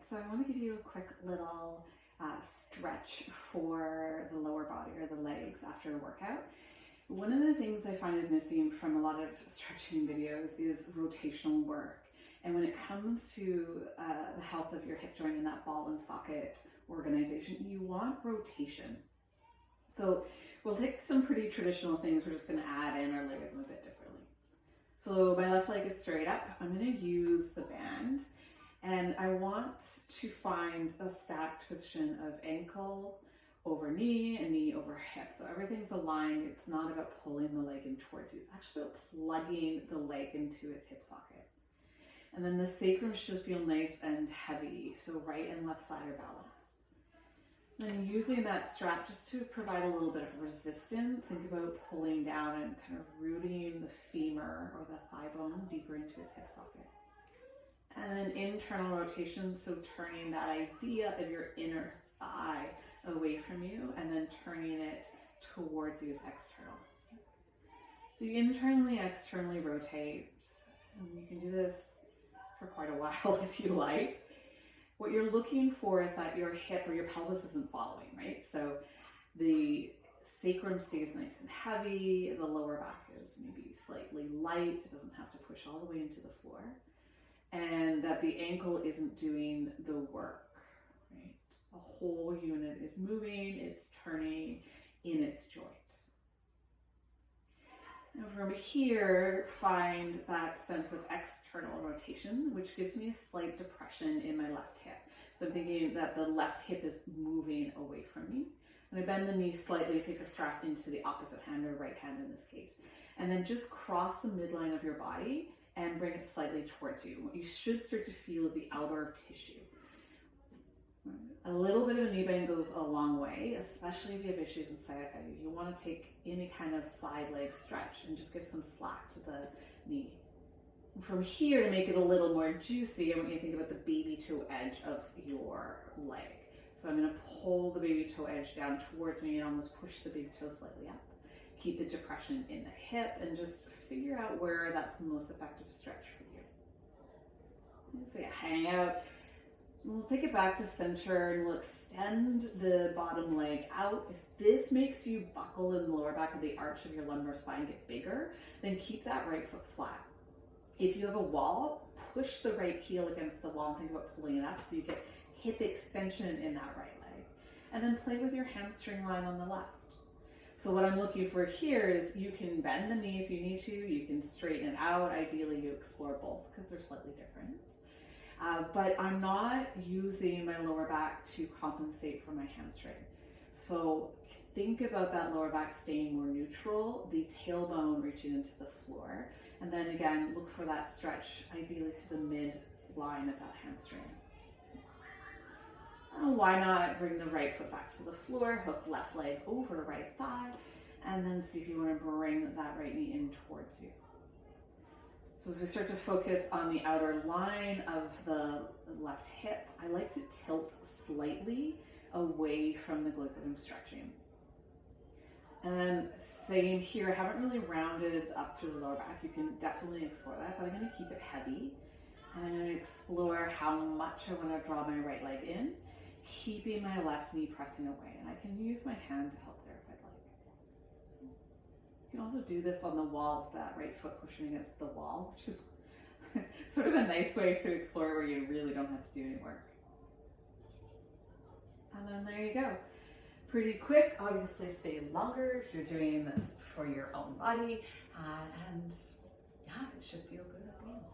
So I want to give you a quick little stretch for the lower body or the legs after a workout. One of the things I find is missing from a lot of stretching videos is rotational work. And when it comes to the health of your hip joint and that ball and socket organization, you want rotation. So we'll take some pretty traditional things. We're just going to add in our leg a bit differently. So my left leg is straight up. I'm going to use the band. And I want to find a stacked position of ankle over knee and knee over hip. So everything's aligned. It's not about pulling the leg in towards you. It's actually about plugging the leg into its hip socket. And then the sacrum should feel nice and heavy. So right and left side are balanced. And using that strap just to provide a little bit of resistance, think about pulling down and kind of rooting the femur or the thigh bone deeper into its hip socket. And then internal rotation, so turning that idea of your inner thigh away from you and then turning it towards you as external. So you internally, externally rotate. And you can do this for quite a while if you like. What you're looking for is that your hip or your pelvis isn't following, right? So the sacrum stays nice and heavy, the lower back is maybe slightly light, it doesn't have to push all the way into the floor. And that the ankle isn't doing the work, right? The whole unit is moving, it's turning in its joint. Now from here, find that sense of external rotation, which gives me a slight depression in my left hip. So I'm thinking that the left hip is moving away from me. And I bend the knee slightly, take the strap into the opposite hand or right hand in this case. And then just cross the midline of your body and bring it slightly towards you. What you should start to feel is the outer tissue. A little bit of a knee bend goes a long way, especially if you have issues in sciatica. You want to take any kind of side leg stretch and just give some slack to the knee. From here, to make it a little more juicy, I want you to think about the baby toe edge of your leg. So I'm going to pull the baby toe edge down towards me and almost push the big toe slightly up. Keep the depression in the hip and just figure out where that's the most effective stretch for you. So yeah, hang out. We'll take it back to center and we'll extend the bottom leg out. If this makes you buckle in the lower back of the arch of your lumbar spine get bigger, then keep that right foot flat. If you have a wall, push the right heel against the wall and think about pulling it up so you get hip extension in that right leg. And then play with your hamstring line on the left. So what I'm looking for here is you can bend the knee if you need to, you can straighten it out. Ideally you explore both because they're slightly different. But I'm not using my lower back to compensate for my hamstring. So think about that lower back staying more neutral, the tailbone reaching into the floor, and then again, look for that stretch, ideally through the midline of that hamstring. Why not bring the right foot back to the floor, hook left leg over right thigh, and then see if you want to bring that right knee in towards you. So as we start to focus on the outer line of the left hip, I like to tilt slightly away from the glute that I'm stretching. And then same here, I haven't really rounded up through the lower back. You can definitely explore that, but I'm going to keep it heavy. And I'm going to explore how much I want to draw my right leg in, keeping my left knee pressing away. And I can use my hand to help there if I'd like. You can also do this on the wall with that right foot pushing against the wall, which is sort of a nice way to explore where you really don't have to do any work. And then there you go. Pretty quick, obviously stay longer if you're doing this for your own body. And yeah, it should feel good at the end.